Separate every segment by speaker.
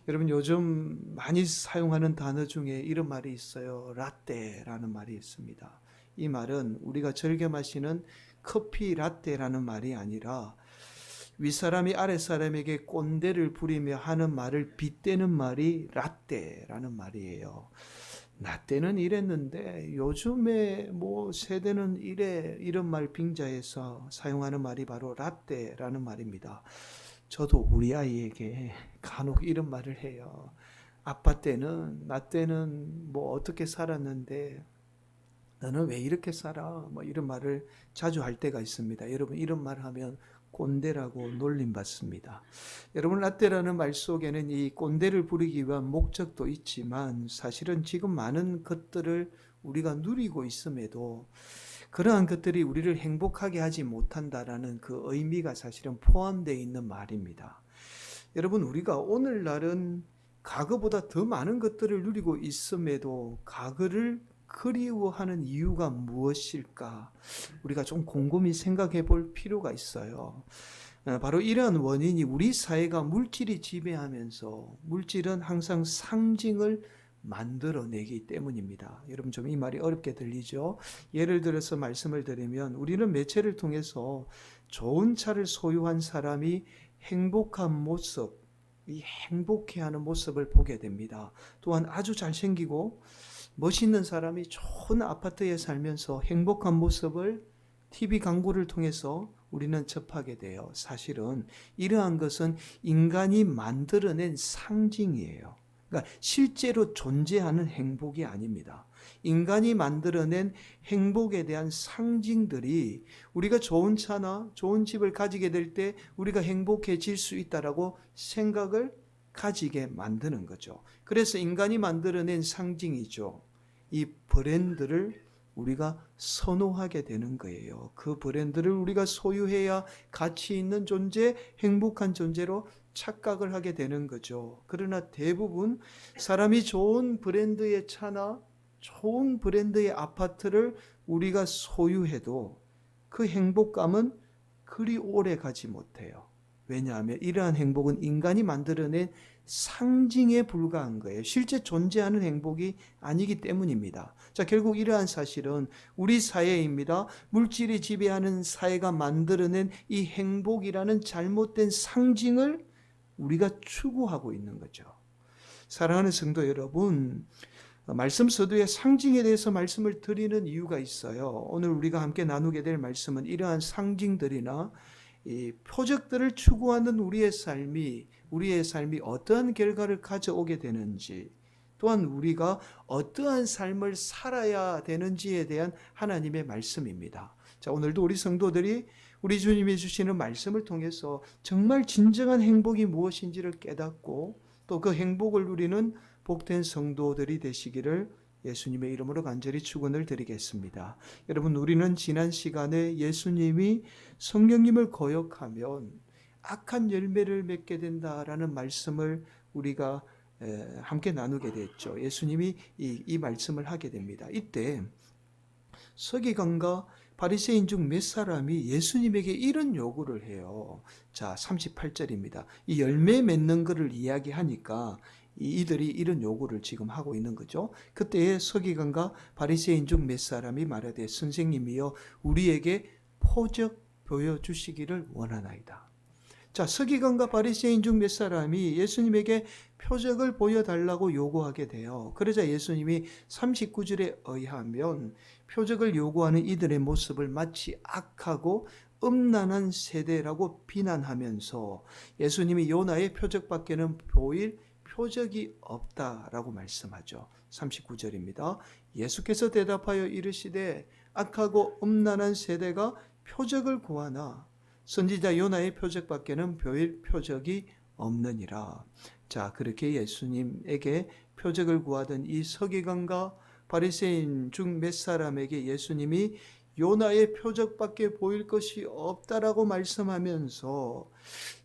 Speaker 1: 여러분 요즘 많이 사용하는 단어 중에 이런 말이 있어요. 라떼라는 말이 있습니다. 이 말은 우리가 즐겨 마시는 커피 라떼라는 말이 아니라 윗사람이 아랫사람에게 꼰대를 부리며 하는 말을 빗대는 말이 라떼라는 말이에요. 나 때는 이랬는데 요즘에 뭐 세대는 이래 이런 말 빙자해서 사용하는 말이 바로 라떼라는 말입니다. 저도 우리 아이에게 간혹 이런 말을 해요. 아빠 때는 나 때는 뭐 어떻게 살았는데 너는 왜 이렇게 살아? 뭐 이런 말을 자주 할 때가 있습니다. 여러분 이런 말 하면 꼰대라고 놀림받습니다. 여러분 라떼라는 말 속에는 이 꼰대를 부리기 위한 목적도 있지만 사실은 지금 많은 것들을 우리가 누리고 있음에도 그러한 것들이 우리를 행복하게 하지 못한다라는 그 의미가 사실은 포함되어 있는 말입니다. 여러분 우리가 오늘날은 과거보다 더 많은 것들을 누리고 있음에도 과거를 그리워하는 이유가 무엇일까? 우리가 좀 곰곰이 생각해 볼 필요가 있어요. 바로 이러한 원인이 우리 사회가 물질이 지배하면서 물질은 항상 상징을 만들어내기 때문입니다. 여러분 좀 이 말이 어렵게 들리죠? 예를 들어서 말씀을 드리면 우리는 매체를 통해서 좋은 차를 소유한 사람이 행복한 모습, 이 행복해하는 모습을 보게 됩니다. 또한 아주 잘생기고 멋있는 사람이 좋은 아파트에 살면서 행복한 모습을 TV 광고를 통해서 우리는 접하게 돼요. 사실은 이러한 것은 인간이 만들어낸 상징이에요. 그러니까 실제로 존재하는 행복이 아닙니다. 인간이 만들어낸 행복에 대한 상징들이 우리가 좋은 차나 좋은 집을 가지게 될 때 우리가 행복해질 수 있다라고 생각을 가지게 만드는 거죠. 그래서 인간이 만들어낸 상징이죠. 이 브랜드를 우리가 선호하게 되는 거예요. 그 브랜드를 우리가 소유해야 가치 있는 존재, 행복한 존재로 착각을 하게 되는 거죠. 그러나 대부분 사람이 좋은 브랜드의 차나 좋은 브랜드의 아파트를 우리가 소유해도 그 행복감은 그리 오래 가지 못해요. 왜냐하면 이러한 행복은 인간이 만들어낸 상징에 불과한 거예요. 실제 존재하는 행복이 아니기 때문입니다. 자, 결국 이러한 사실은 우리 사회입니다. 물질이 지배하는 사회가 만들어낸 이 행복이라는 잘못된 상징을 우리가 추구하고 있는 거죠. 사랑하는 성도 여러분, 말씀 서두에 상징에 대해서 말씀을 드리는 이유가 있어요. 오늘 우리가 함께 나누게 될 말씀은 이러한 상징들이나 이 표적들을 추구하는 우리의 삶이 어떠한 결과를 가져오게 되는지, 또한 우리가 어떠한 삶을 살아야 되는지에 대한 하나님의 말씀입니다. 자, 오늘도 우리 성도들이 우리 주님이 주시는 말씀을 통해서 정말 진정한 행복이 무엇인지를 깨닫고 또 그 행복을 누리는 복된 성도들이 되시기를 예수님의 이름으로 간절히 축원을 드리겠습니다. 여러분, 우리는 지난 시간에 예수님이 성령님을 거역하면 악한 열매를 맺게 된다라는 말씀을 우리가 함께 나누게 됐죠. 예수님이 이 말씀을 하게 됩니다. 이때 서기관과 바리새인 중 몇 사람이 예수님에게 이런 요구를 해요. 자, 38절입니다. 이 열매 맺는 것을 이야기하니까 이들이 이런 요구를 지금 하고 있는 거죠. 그때에 서기관과 바리새인 중 몇 사람이 말하되 선생님이여 우리에게 표적 보여주시기를 원하나이다. 자, 서기관과 바리새인 중 몇 사람이 예수님에게 표적을 보여달라고 요구하게 돼요. 그러자 예수님이 39절에 의하면 표적을 요구하는 이들의 모습을 마치 악하고 음란한 세대라고 비난하면서 예수님이 요나의 표적밖에는 보일 표적이 없다라고 말씀하죠. 39절입니다. 예수께서 대답하여 이르시되 악하고 음란한 세대가 표적을 구하나 선지자 요나의 표적밖에는 보일 표적이 없느니라. 자, 그렇게 예수님에게 표적을 구하던 이 서기관과 바리새인 중 몇 사람에게 예수님이 요나의 표적밖에 보일 것이 없다라고 말씀하면서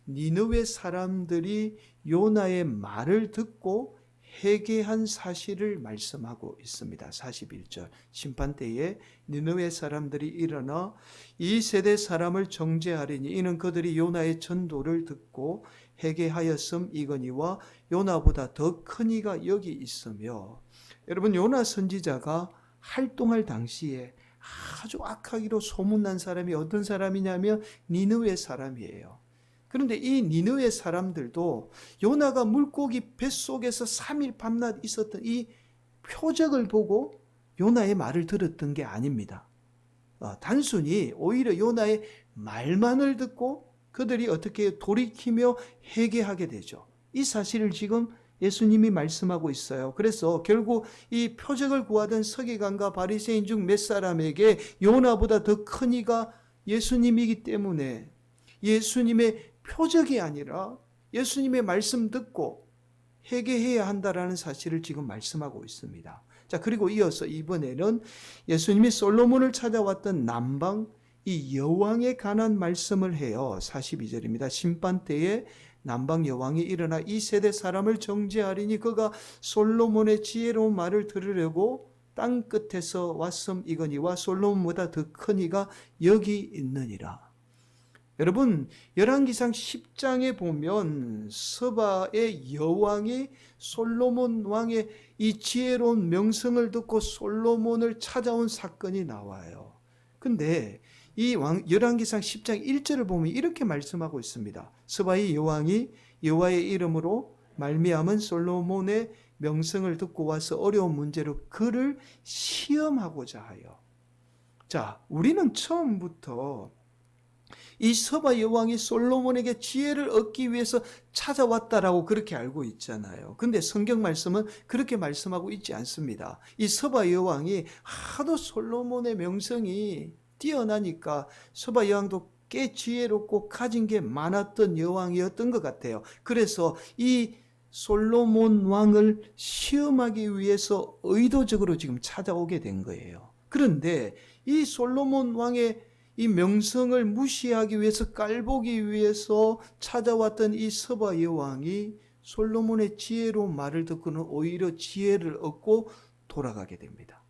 Speaker 1: 니느웨 사람들이 요나의 말을 듣고 회개한 사실을 말씀하고 있습니다. 41절 심판 때에 니느웨 사람들이 일어나 이 세대 사람을 정죄하리니 이는 그들이 요나의 전도를 듣고 회개하였음이거니와 요나보다 더 큰 이가 여기 있으며. 여러분, 요나 선지자가 활동할 당시에 아주 악하기로 소문난 사람이 어떤 사람이냐면 니느웨 사람이에요. 그런데 이 니느웨 사람들도 요나가 물고기 뱃속에서 3일 밤낮 있었던 이 표적을 보고 요나의 말을 들었던 게 아닙니다. 단순히 오히려 요나의 말만을 듣고 그들이 어떻게 돌이키며 회개하게 되죠. 이 사실을 지금 예수님이 말씀하고 있어요. 그래서 결국 이 표적을 구하던 서기관과 바리새인 중 몇 사람에게 요나보다 더 큰 이가 예수님이기 때문에 예수님의 표적이 아니라 예수님의 말씀 듣고 회개해야 한다라는 사실을 지금 말씀하고 있습니다. 자, 그리고 이어서 이번에는 예수님이 솔로몬을 찾아왔던 남방 이 여왕에 관한 말씀을 해요. 42절입니다. 심판 때에 남방 여왕이 일어나 이 세대 사람을 정죄하리니 그가 솔로몬의 지혜로운 말을 들으려고 땅 끝에서 왔음이거니와 솔로몬보다 더 큰 이가 여기 있느니라. 여러분, 열왕기상 10장에 보면 서바의 여왕이 솔로몬 왕의 이 지혜로운 명성을 듣고 솔로몬을 찾아온 사건이 나와요. 근데 이 열왕기상 10장 1절을 보면 이렇게 말씀하고 있습니다. 서바의 여왕이 여호와의 이름으로 말미암은 솔로몬의 명성을 듣고 와서 어려운 문제로 그를 시험하고자 하여. 자, 우리는 처음부터 이 서바 여왕이 솔로몬에게 지혜를 얻기 위해서 찾아왔다라고 그렇게 알고 있잖아요. 근데 성경 말씀은 그렇게 말씀하고 있지 않습니다. 이 서바 여왕이 하도 솔로몬의 명성이 뛰어나니까 서바 여왕도 꽤 지혜롭고 가진 게 많았던 여왕이었던 것 같아요. 그래서 이 솔로몬 왕을 시험하기 위해서 의도적으로 지금 찾아오게 된 거예요. 그런데 이 솔로몬 왕의 이 명성을 무시하기 위해서 깔보기 위해서 찾아왔던 이 서바 여왕이 솔로몬의 지혜로운 말을 듣고는 오히려 지혜를 얻고 돌아가게 됩니다.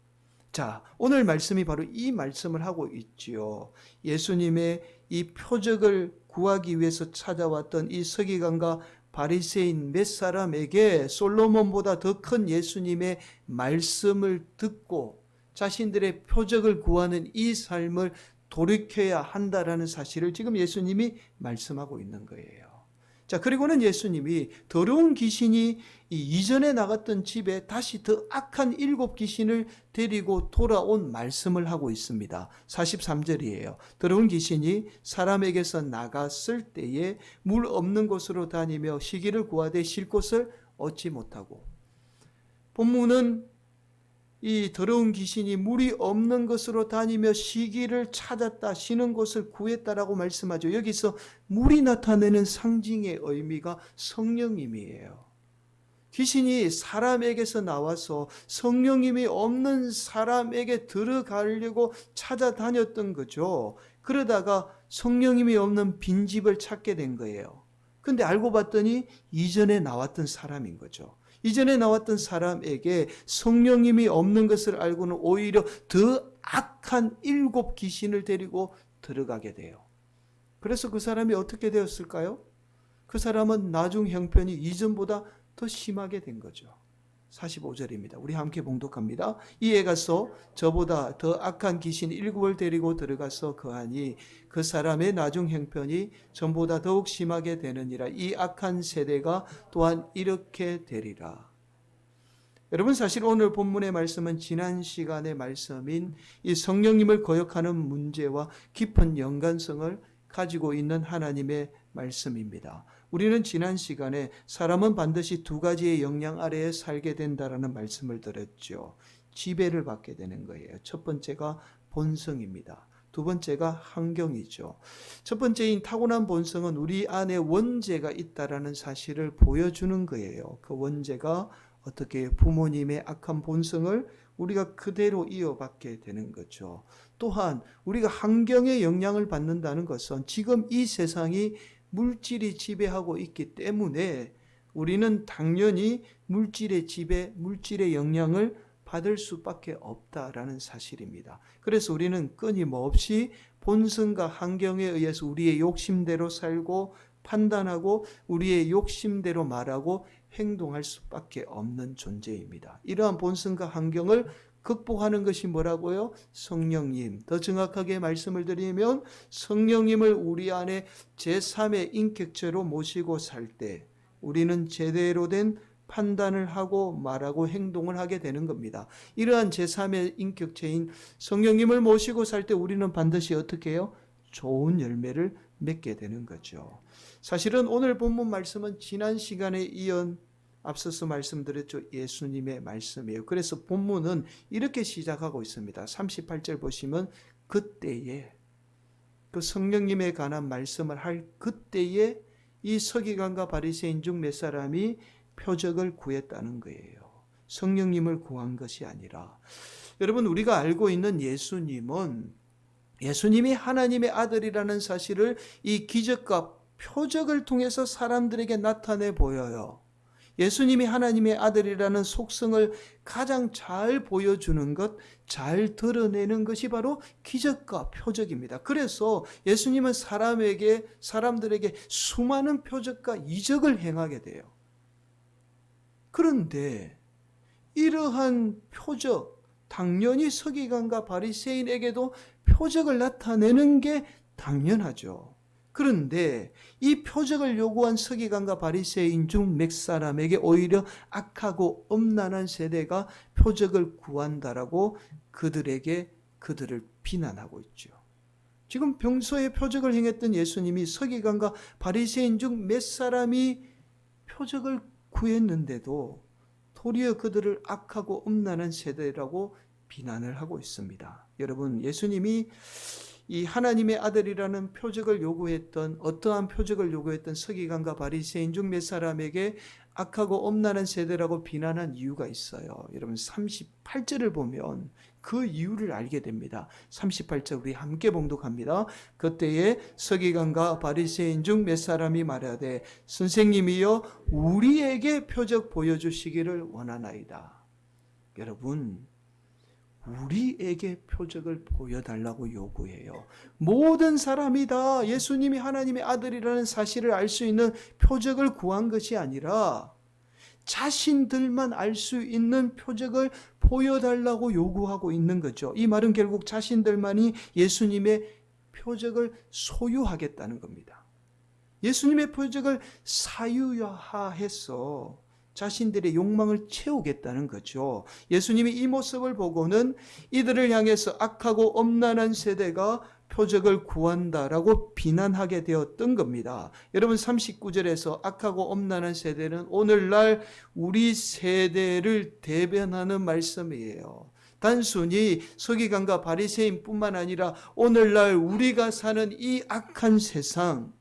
Speaker 1: 자, 오늘 말씀이 바로 이 말씀을 하고 있지요. 예수님의 이 표적을 구하기 위해서 찾아왔던 이 서기관과 바리새인 몇 사람에게 솔로몬보다 더 큰 예수님의 말씀을 듣고 자신들의 표적을 구하는 이 삶을 돌이켜야 한다라는 사실을 지금 예수님이 말씀하고 있는 거예요. 자, 그리고는 예수님이 더러운 귀신이 이전에 나갔던 집에 다시 더 악한 7 귀신을 데리고 돌아온 말씀을 하고 있습니다. 43절이에요. 더러운 귀신이 사람에게서 나갔을 때에 물 없는 곳으로 다니며 쉬기를 구하되 쉴 곳을 얻지 못하고. 본문은 이 더러운 귀신이 물이 없는 곳으로 다니며 쉬기를 찾았다, 쉬는 곳을 구했다라고 말씀하죠. 여기서 물이 나타내는 상징의 의미가 성령님이에요. 귀신이 사람에게서 나와서 성령님이 없는 사람에게 들어가려고 찾아다녔던 거죠. 그러다가 성령님이 없는 빈집을 찾게 된 거예요. 근데 알고 봤더니 이전에 나왔던 사람인 거죠. 이전에 나왔던 사람에게 성령님이 없는 것을 알고는 오히려 더 악한 7 귀신을 데리고 들어가게 돼요. 그래서 그 사람이 어떻게 되었을까요? 그 사람은 나중 형편이 이전보다 더 심하게 된 거죠. 45절입니다. 우리 함께 봉독합니다. 이에 가서 저보다 더 악한 귀신 7을 데리고 들어가서 거하니 그 사람의 나중 형편이 전보다 더욱 심하게 되느니라. 이 악한 세대가 또한 이렇게 되리라. 여러분, 사실 오늘 본문의 말씀은 지난 시간의 말씀인 이 성령님을 거역하는 문제와 깊은 연관성을 가지고 있는 하나님의 말씀입니다. 우리는 지난 시간에 사람은 반드시 2 가지의 영향 아래에 살게 된다라는 말씀을 들었죠. 지배를 받게 되는 거예요. 첫 번째가 본성입니다. 두 번째가 환경이죠. 첫 번째인 타고난 본성은 우리 안에 원죄가 있다라는 사실을 보여주는 거예요. 그 원죄가 어떻게 부모님의 악한 본성을 우리가 그대로 이어받게 되는 거죠. 또한 우리가 환경의 영향을 받는다는 것은 지금 이 세상이 물질이 지배하고 있기 때문에 우리는 당연히 물질의 지배, 물질의 영향을 받을 수밖에 없다라는 사실입니다. 그래서 우리는 끊임없이 본성과 환경에 의해서 우리의 욕심대로 살고 판단하고 우리의 욕심대로 말하고 행동할 수밖에 없는 존재입니다. 이러한 본성과 환경을 극복하는 것이 뭐라고요? 성령님. 더 정확하게 말씀을 드리면 성령님을 우리 안에 제3의 인격체로 모시고 살 때 우리는 제대로 된 판단을 하고 말하고 행동을 하게 되는 겁니다. 이러한 제3의 인격체인 성령님을 모시고 살 때 우리는 반드시 어떻게 해요? 좋은 열매를 맺게 되는 거죠. 사실은 오늘 본문 말씀은 지난 시간에 앞서서 말씀드렸죠. 예수님의 말씀이에요. 그래서 본문은 이렇게 시작하고 있습니다. 38절 보시면 그때에 그 성령님에 관한 말씀을 할 그때에 이 서기관과 바리새인 중 몇 사람이 표적을 구했다는 거예요. 성령님을 구한 것이 아니라 여러분 우리가 알고 있는 예수님이 하나님의 아들이라는 사실을 이 기적과 표적을 통해서 사람들에게 나타내 보여요. 예수님이 하나님의 아들이라는 속성을 가장 잘 보여주는 것, 잘 드러내는 것이 바로 기적과 표적입니다. 그래서 예수님은 사람들에게 수많은 표적과 이적을 행하게 돼요. 그런데 이러한 표적, 당연히 서기관과 바리새인에게도 표적을 나타내는 게 당연하죠. 그런데 이 표적을 요구한 서기관과 바리새인 중 몇 사람에게 오히려 악하고 엄란한 세대가 표적을 구한다라고 그들을 비난하고 있죠. 지금 평소에 표적을 행했던 예수님이 서기관과 바리새인 중 몇 사람이 표적을 구했는데도 도리어 그들을 악하고 엄란한 세대라고 비난을 하고 있습니다. 여러분, 예수님이 이 하나님의 아들이라는 어떠한 표적을 요구했던 서기관과 바리새인 중 몇 사람에게 악하고 엄란한 세대라고 비난한 이유가 있어요. 여러분 38절을 보면 그 이유를 알게 됩니다. 38절 우리 함께 봉독합니다. 그때에 서기관과 바리새인 중 몇 사람이 말하되 선생님이여 우리에게 표적 보여주시기를 원하나이다. 여러분 우리에게 표적을 보여달라고 요구해요. 모든 사람이 다 예수님이 하나님의 아들이라는 사실을 알 수 있는 표적을 구한 것이 아니라 자신들만 알 수 있는 표적을 보여달라고 요구하고 있는 거죠. 이 말은 결국 자신들만이 예수님의 표적을 소유하겠다는 겁니다. 예수님의 표적을 사유화해서 자신들의 욕망을 채우겠다는 거죠. 예수님이 이 모습을 보고는 이들을 향해서 악하고 엄란한 세대가 표적을 구한다라고 비난하게 되었던 겁니다. 여러분 39절에서 악하고 엄란한 세대는 오늘날 우리 세대를 대변하는 말씀이에요. 단순히 서기관과 바리새인뿐만 아니라 오늘날 우리가 사는 이 악한 세상,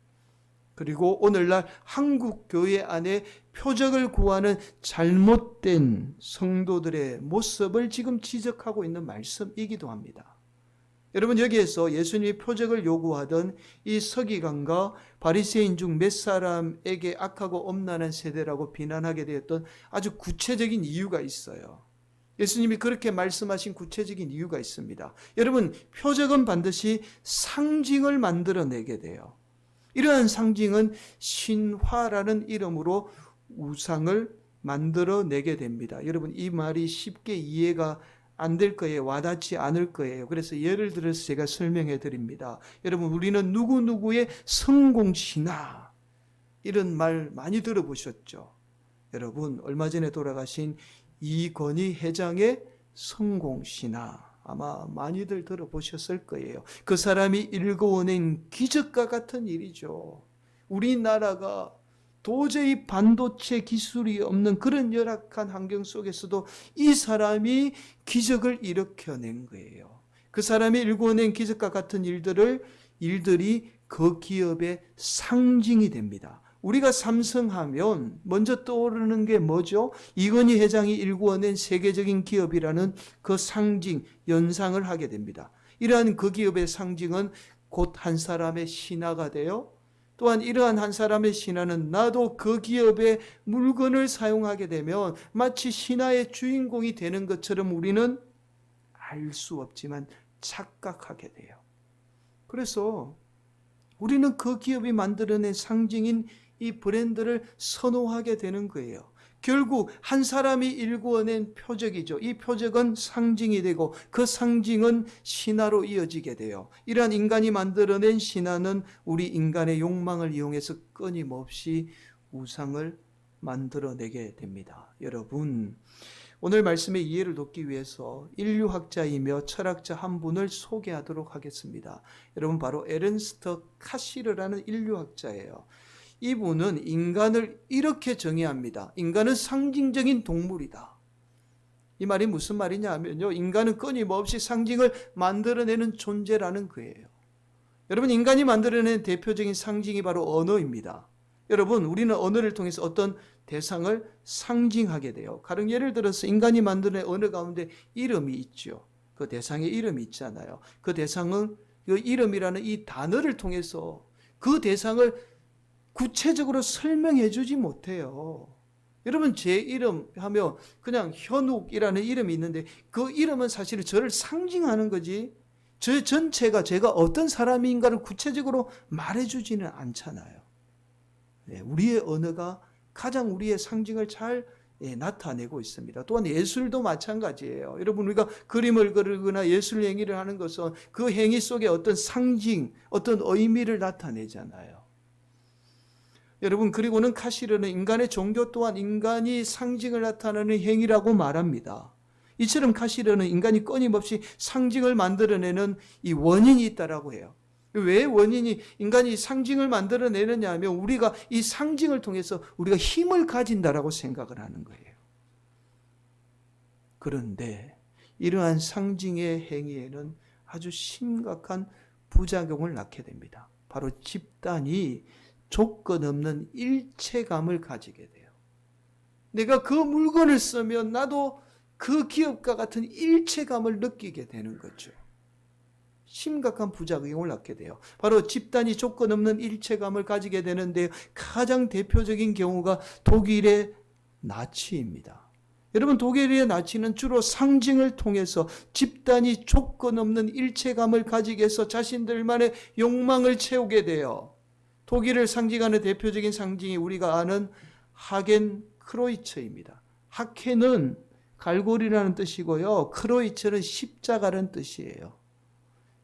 Speaker 1: 그리고 오늘날 한국 교회 안에 표적을 구하는 잘못된 성도들의 모습을 지금 지적하고 있는 말씀이기도 합니다. 여러분 여기에서 예수님이 표적을 요구하던 이 서기관과 바리새인 중 몇 사람에게 악하고 엄란한 세대라고 비난하게 되었던 아주 구체적인 이유가 있어요. 예수님이 그렇게 말씀하신 구체적인 이유가 있습니다. 여러분 표적은 반드시 상징을 만들어내게 돼요. 이러한 상징은 신화라는 이름으로 우상을 만들어내게 됩니다. 여러분 이 말이 쉽게 이해가 안 될 거예요. 와닿지 않을 거예요. 그래서 예를 들어서 제가 설명해 드립니다. 여러분 우리는 누구누구의 성공신화 이런 말 많이 들어보셨죠? 여러분 얼마 전에 돌아가신 이건희 회장의 성공신화 아마 많이들 들어보셨을 거예요. 그 사람이 일궈낸 기적과 같은 일이죠. 우리나라가 도저히 반도체 기술이 없는 그런 열악한 환경 속에서도 이 사람이 기적을 일으켜낸 거예요. 그 사람이 일궈낸 기적과 같은 일들이 그 기업의 상징이 됩니다. 우리가 삼성하면 먼저 떠오르는 게 뭐죠? 이건희 회장이 일구어낸 세계적인 기업이라는 그 상징, 연상을 하게 됩니다. 이러한 그 기업의 상징은 곧 한 사람의 신화가 되어 또한 이러한 한 사람의 신화는 나도 그 기업의 물건을 사용하게 되면 마치 신화의 주인공이 되는 것처럼 우리는 알 수 없지만 착각하게 돼요. 그래서 우리는 그 기업이 만들어낸 상징인 이 브랜드를 선호하게 되는 거예요. 결국 한 사람이 일구어낸 표적이죠. 이 표적은 상징이 되고 그 상징은 신화로 이어지게 돼요. 이러한 인간이 만들어낸 신화는 우리 인간의 욕망을 이용해서 끊임없이 우상을 만들어내게 됩니다. 여러분, 오늘 말씀의 이해를 돕기 위해서 인류학자이며 철학자 한 분을 소개하도록 하겠습니다. 여러분, 바로 에른스트 카시르라는 인류학자예요. 이분은 인간을 이렇게 정의합니다. 인간은 상징적인 동물이다. 이 말이 무슨 말이냐 하면요, 인간은 끊임없이 상징을 만들어내는 존재라는 거예요. 여러분, 인간이 만들어낸 대표적인 상징이 바로 언어입니다. 여러분, 우리는 언어를 통해서 어떤 대상을 상징하게 돼요. 가령 예를 들어서 인간이 만드는 언어 가운데 이름이 있죠. 그 대상의 이름이 있잖아요. 그 대상은 그 이름이라는 이 단어를 통해서 그 대상을 구체적으로 설명해 주지 못해요. 여러분, 제 이름 하면 그냥 현욱이라는 이름이 있는데 그 이름은 사실은 저를 상징하는 거지 저 전체가 제가 어떤 사람인가를 구체적으로 말해주지는 않잖아요. 우리의 언어가 가장 우리의 상징을 잘 나타내고 있습니다. 또한 예술도 마찬가지예요. 여러분, 우리가 그림을 그리거나 예술 행위를 하는 것은 그 행위 속에 어떤 상징, 어떤 의미를 나타내잖아요. 여러분, 그리고는 카시르는 인간의 종교 또한 인간이 상징을 나타내는 행위라고 말합니다. 이처럼 카시르는 인간이 끊임없이 상징을 만들어내는 이 원인이 있다라고 해요. 왜 인간이 상징을 만들어내느냐 하면 우리가 이 상징을 통해서 우리가 힘을 가진다라고 생각을 하는 거예요. 그런데 이러한 상징의 행위에는 아주 심각한 부작용을 낳게 됩니다. 바로 집단이 조건 없는 일체감을 가지게 돼요. 내가 그 물건을 쓰면 나도 그 기업과 같은 일체감을 느끼게 되는 거죠. 심각한 부작용을 낳게 돼요. 바로 집단이 조건 없는 일체감을 가지게 되는데 가장 대표적인 경우가 독일의 나치입니다. 여러분, 독일의 나치는 주로 상징을 통해서 집단이 조건 없는 일체감을 가지게 해서 자신들만의 욕망을 채우게 돼요. 독일을 상징하는 대표적인 상징이 우리가 아는 하겐 크로이처입니다. 하켄은 갈고리라는 뜻이고요. 크로이처는 십자가라는 뜻이에요.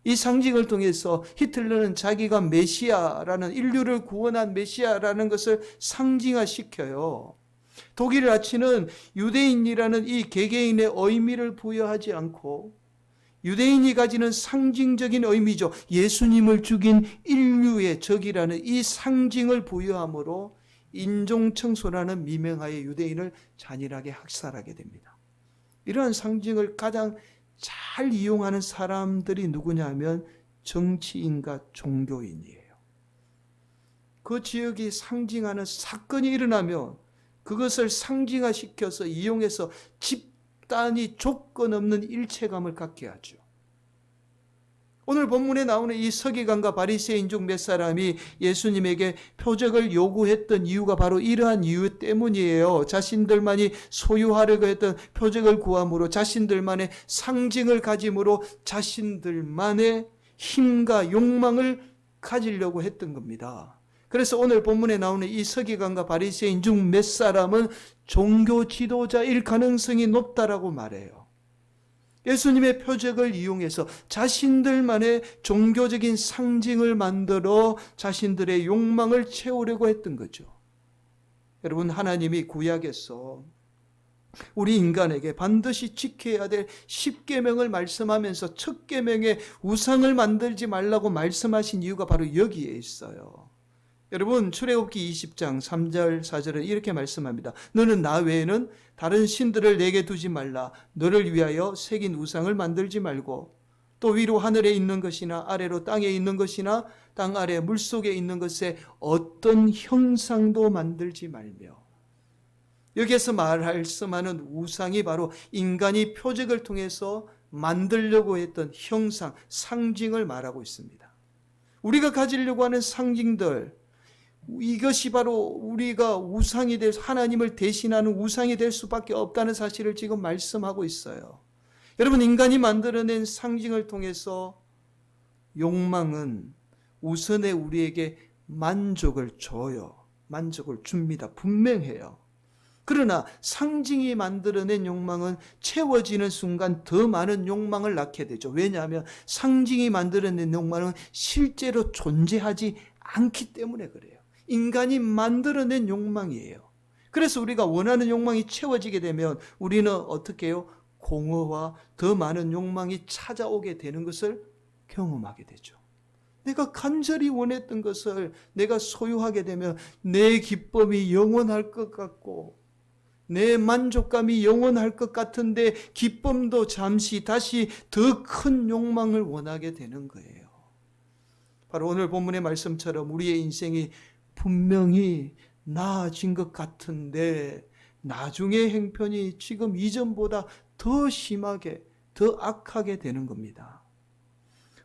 Speaker 1: 이 상징을 통해서 히틀러는 자기가 메시아라는, 인류를 구원한 메시아라는 것을 상징화시켜요. 독일 나치는 유대인이라는 이 개개인의 의미를 부여하지 않고 유대인이 가지는 상징적인 의미죠. 예수님을 죽인 인류의 적이라는 이 상징을 부여함으로 인종청소라는 미명하에 유대인을 잔인하게 학살하게 됩니다. 이러한 상징을 가장 잘 이용하는 사람들이 누구냐 하면 정치인과 종교인이에요. 그 지역이 상징하는 사건이 일어나면 그것을 상징화시켜서 이용해서 집단이 조건 없는 일체감을 갖게 하죠. 오늘 본문에 나오는 이 서기관과 바리새인 중 몇 사람이 예수님에게 표적을 요구했던 이유가 바로 이러한 이유 때문이에요. 자신들만이 소유하려고 했던 표적을 구함으로 자신들만의 상징을 가짐으로 자신들만의 힘과 욕망을 가지려고 했던 겁니다. 그래서 오늘 본문에 나오는 이 서기관과 바리새인 중 몇 사람은 종교 지도자일 가능성이 높다라고 말해요. 예수님의 표적을 이용해서 자신들만의 종교적인 상징을 만들어 자신들의 욕망을 채우려고 했던 거죠. 여러분, 하나님이 구약에서 우리 인간에게 반드시 지켜야 될 10계명을 말씀하면서 첫 계명에 우상을 만들지 말라고 말씀하신 이유가 바로 여기에 있어요. 여러분, 출애굽기 20장 3절 4절은 이렇게 말씀합니다. 너는 나 외에는 다른 신들을 내게 두지 말라. 너를 위하여 새긴 우상을 만들지 말고 또 위로 하늘에 있는 것이나 아래로 땅에 있는 것이나 땅 아래 물속에 있는 것에 어떤 형상도 만들지 말며. 여기에서 말씀하는 우상이 바로 인간이 표적을 통해서 만들려고 했던 형상, 상징을 말하고 있습니다. 우리가 가지려고 하는 상징들, 이것이 바로 우리가 우상이 될, 하나님을 대신하는 우상이 될 수밖에 없다는 사실을 지금 말씀하고 있어요. 여러분, 인간이 만들어낸 상징을 통해서 욕망은 우선에 우리에게 만족을 줘요. 만족을 줍니다. 분명해요. 그러나 상징이 만들어낸 욕망은 채워지는 순간 더 많은 욕망을 낳게 되죠. 왜냐하면 상징이 만들어낸 욕망은 실제로 존재하지 않기 때문에 그래요. 인간이 만들어낸 욕망이에요. 그래서 우리가 원하는 욕망이 채워지게 되면 우리는 어떻게 해요? 공허와 더 많은 욕망이 찾아오게 되는 것을 경험하게 되죠. 내가 간절히 원했던 것을 내가 소유하게 되면 내 기쁨이 영원할 것 같고 내 만족감이 영원할 것 같은데 기쁨도 잠시 다시 더 큰 욕망을 원하게 되는 거예요. 바로 오늘 본문의 말씀처럼 우리의 인생이 분명히 나아진 것 같은데 나중에 행편이 지금 이전보다 더 심하게, 더 악하게 되는 겁니다.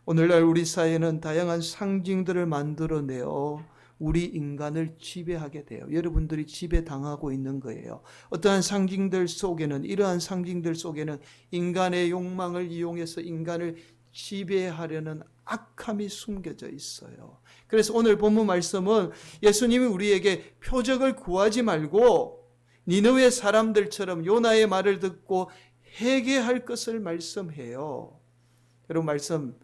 Speaker 1: 오늘날 우리 사회는 다양한 상징들을 만들어내어 우리 인간을 지배하게 돼요. 여러분들이 지배당하고 있는 거예요. 어떠한 상징들 속에는, 이러한 상징들 속에는 인간의 욕망을 이용해서 인간을 지배하려는 악함이 숨겨져 있어요. 그래서 오늘 본문 말씀은 예수님이 우리에게 표적을 구하지 말고 니느웨 사람들처럼 요나의 말을 듣고 회개할 것을 말씀해요. 여러분 말씀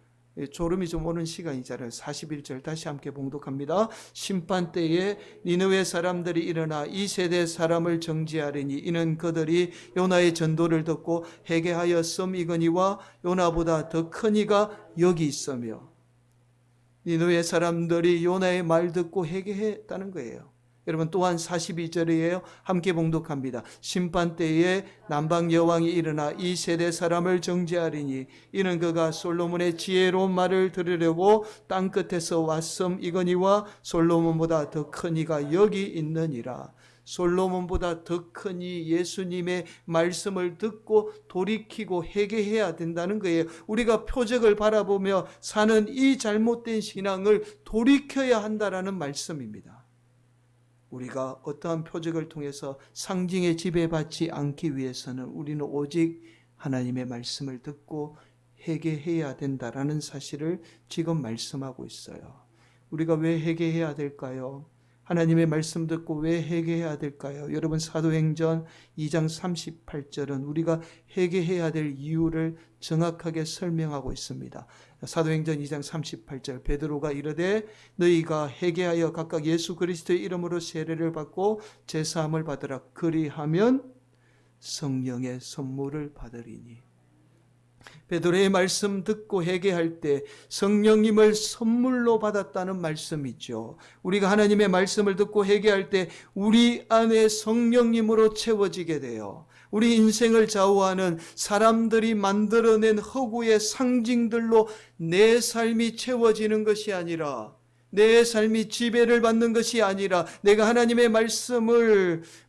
Speaker 1: 졸음이 좀 오는 시간이잖아요. 41절 다시 함께 봉독합니다. 심판 때에 니느웨 사람들이 일어나 이 세대 사람을 정죄하리니 이는 그들이 요나의 전도를 듣고 회개하였음이거니와 요나보다 더 큰 이가 여기 있으며. 니느웨 사람들이 요나의 말 듣고 회개했다는 거예요. 여러분 또한 42절이에요. 함께 봉독합니다. 심판 때에 남방 여왕이 일어나 이 세대 사람을 정죄하리니 이는 그가 솔로몬의 지혜로운 말을 들으려고 땅끝에서 왔음이거니와 솔로몬보다 더 큰 이가 여기 있느니라. 솔로몬보다 더 큰 이 예수님의 말씀을 듣고 돌이키고 회개해야 된다는 거예요. 우리가 표적을 바라보며 사는 이 잘못된 신앙을 돌이켜야 한다라는 말씀입니다. 우리가 어떠한 표적을 통해서 상징에 지배받지 않기 위해서는 우리는 오직 하나님의 말씀을 듣고 회개해야 된다라는 사실을 지금 말씀하고 있어요. 우리가 왜 회개해야 될까요? 하나님의 말씀 듣고 왜 회개해야 될까요? 여러분 사도행전 2장 38절은 우리가 회개해야 될 이유를 정확하게 설명하고 있습니다. 사도행전 2장 38절 베드로가 이르되 너희가 회개하여 각각 예수 그리스도의 이름으로 세례를 받고 제사함을 받으라. 그리하면 성령의 선물을 받으리니. 베드로의 말씀 듣고 회개할 때 성령님을 선물로 받았다는 말씀이죠. 우리가 하나님의 말씀을 듣고 회개할 때 우리 안에 성령님으로 채워지게 돼요. 우리 인생을 좌우하는 사람들이 만들어낸 허구의 상징들로 내 삶이 채워지는 것이 아니라, 내 삶이 지배를 받는 것이 아니라 내가 하나님의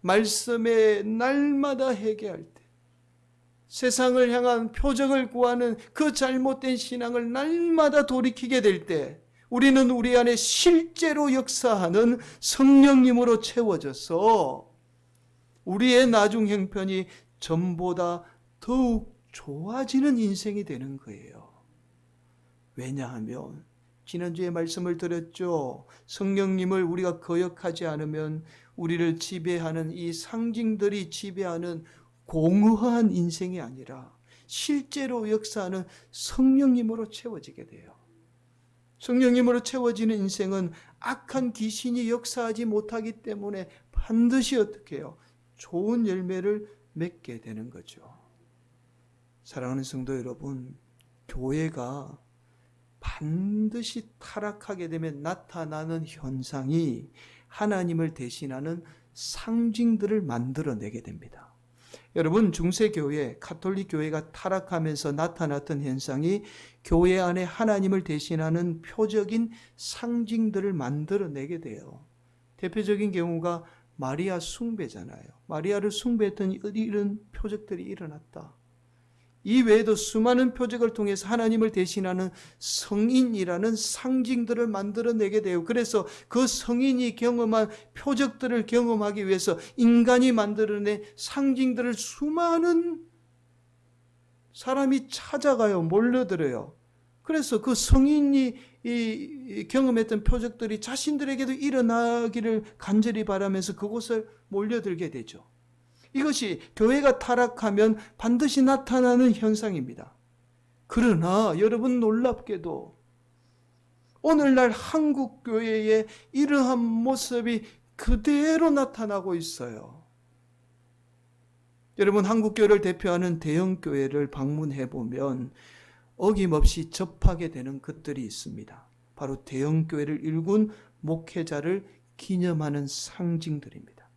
Speaker 1: 말씀에 날마다 회개할 때, 세상을 향한 표적을 구하는 그 잘못된 신앙을 날마다 돌이키게 될 때 우리는 우리 안에 실제로 역사하는 성령님으로 채워져서 우리의 나중 형편이 전보다 더욱 좋아지는 인생이 되는 거예요. 왜냐하면 지난주에 말씀을 드렸죠. 성령님을 우리가 거역하지 않으면 우리를 지배하는 이 상징들이 지배하는 공허한 인생이 아니라 실제로 역사하는 성령님으로 채워지게 돼요. 성령님으로 채워지는 인생은 악한 귀신이 역사하지 못하기 때문에 반드시 어떻게 해요? 좋은 열매를 맺게 되는 거죠. 사랑하는 성도 여러분, 교회가 반드시 타락하게 되면 나타나는 현상이 하나님을 대신하는 상징들을 만들어내게 됩니다. 여러분 중세교회, 가톨릭 교회가 타락하면서 나타났던 현상이 교회 안에 하나님을 대신하는 표적인 상징들을 만들어내게 돼요. 대표적인 경우가 마리아 숭배잖아요. 마리아를 숭배했던 이런 표적들이 일어났다. 이 외에도 수많은 표적을 통해서 하나님을 대신하는 성인이라는 상징들을 만들어내게 돼요. 그래서 그 성인이 경험한 표적들을 경험하기 위해서 인간이 만들어낸 상징들을 수많은 사람이 찾아가요. 몰려들어요. 그래서 그 성인이 이 경험했던 표적들이 자신들에게도 일어나기를 간절히 바라면서 그곳을 몰려들게 되죠. 이것이 교회가 타락하면 반드시 나타나는 현상입니다. 그러나 여러분, 놀랍게도 오늘날 한국 교회에 이러한 모습이 그대로 나타나고 있어요. 여러분, 한국 교회를 대표하는 대형 교회를 방문해 보면 어김없이 접하게 되는 것들이 있습니다. 바로 대형 교회를 일군 목회자를 기념하는 상징들입니다.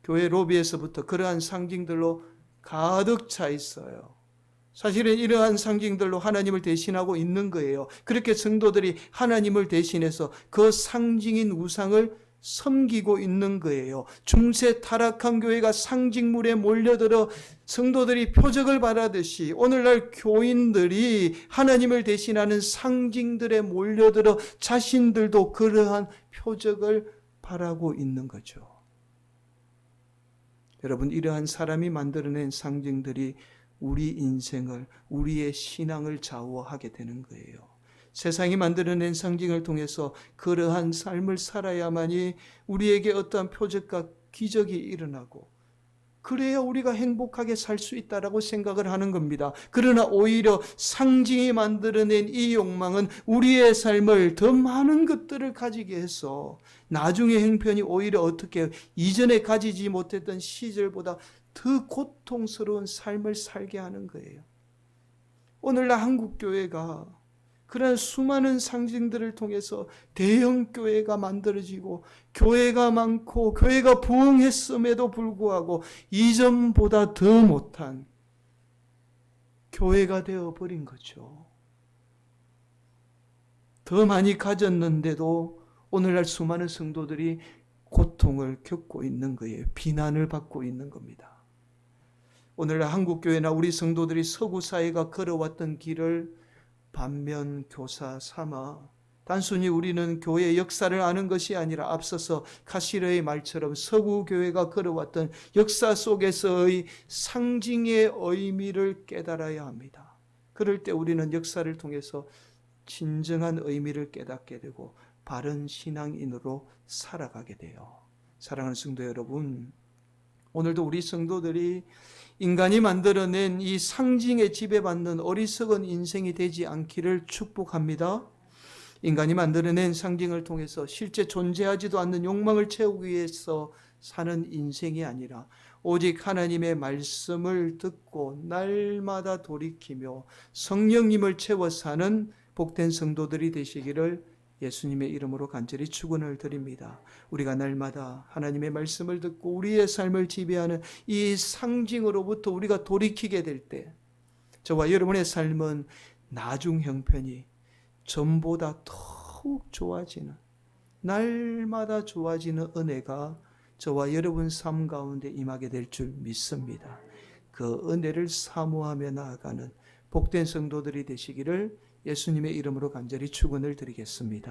Speaker 1: 교회 로비에서부터 그러한 상징들로 가득 차 있어요. 사실은 이러한 상징들로 하나님을 대신하고 있는 거예요. 그렇게 성도들이 하나님을 대신해서 그 상징인 우상을 섬기고 있는 거예요. 중세 타락한 교회가 상징물에 몰려들어 성도들이 표적을 바라듯이 오늘날 교인들이 하나님을 대신하는 상징들에 몰려들어 자신들도 그러한 표적을 바라고 있는 거죠. 여러분, 이러한 사람이 만들어낸 상징들이 우리 인생을, 우리의 신앙을 좌우하게 되는 거예요. 세상이 만들어낸 상징을 통해서 그러한 삶을 살아야만이 우리에게 어떠한 표적과 기적이 일어나고, 그래야 우리가 행복하게 살 수 있다라고 생각을 하는 겁니다. 그러나 오히려 상징이 만들어낸 이 욕망은 우리의 삶을 더 많은 것들을 가지게 해서 나중의 형편이 오히려 어떻게 이전에 가지지 못했던 시절보다 더 고통스러운 삶을 살게 하는 거예요. 오늘날 한국교회가 그런 수많은 상징들을 통해서 대형 교회가 만들어지고 교회가 많고 교회가 부흥했음에도 불구하고 이전보다 더 못한 교회가 되어버린 거죠. 더 많이 가졌는데도 오늘날 수많은 성도들이 고통을 겪고 있는 거예요. 비난을 받고 있는 겁니다. 오늘날 한국교회나 우리 성도들이 서구 사회가 걸어왔던 길을 반면교사 삼아 단순히 우리는 교회의 역사를 아는 것이 아니라 앞서서 카시르의 말처럼 서구 교회가 걸어왔던 역사 속에서의 상징의 의미를 깨달아야 합니다. 그럴 때 우리는 역사를 통해서 진정한 의미를 깨닫게 되고 바른 신앙인으로 살아가게 돼요. 사랑하는 성도 여러분, 오늘도 우리 성도들이 인간이 만들어낸 이 상징에 지배받는 어리석은 인생이 되지 않기를 축복합니다. 인간이 만들어낸 상징을 통해서 실제 존재하지도 않는 욕망을 채우기 위해서 사는 인생이 아니라 오직 하나님의 말씀을 듣고 날마다 돌이키며 성령님을 채워 사는 복된 성도들이 되시기를 예수님의 이름으로 간절히 축원을 드립니다. 우리가 날마다 하나님의 말씀을 듣고 우리의 삶을 지배하는 이 상징으로부터 우리가 돌이키게 될 때 저와 여러분의 삶은 나중 형편이 전보다 더욱 좋아지는, 날마다 좋아지는 은혜가 저와 여러분 삶 가운데 임하게 될 줄 믿습니다. 그 은혜를 사모하며 나아가는 복된 성도들이 되시기를 예수님의 이름으로 간절히 축원을 드리겠습니다.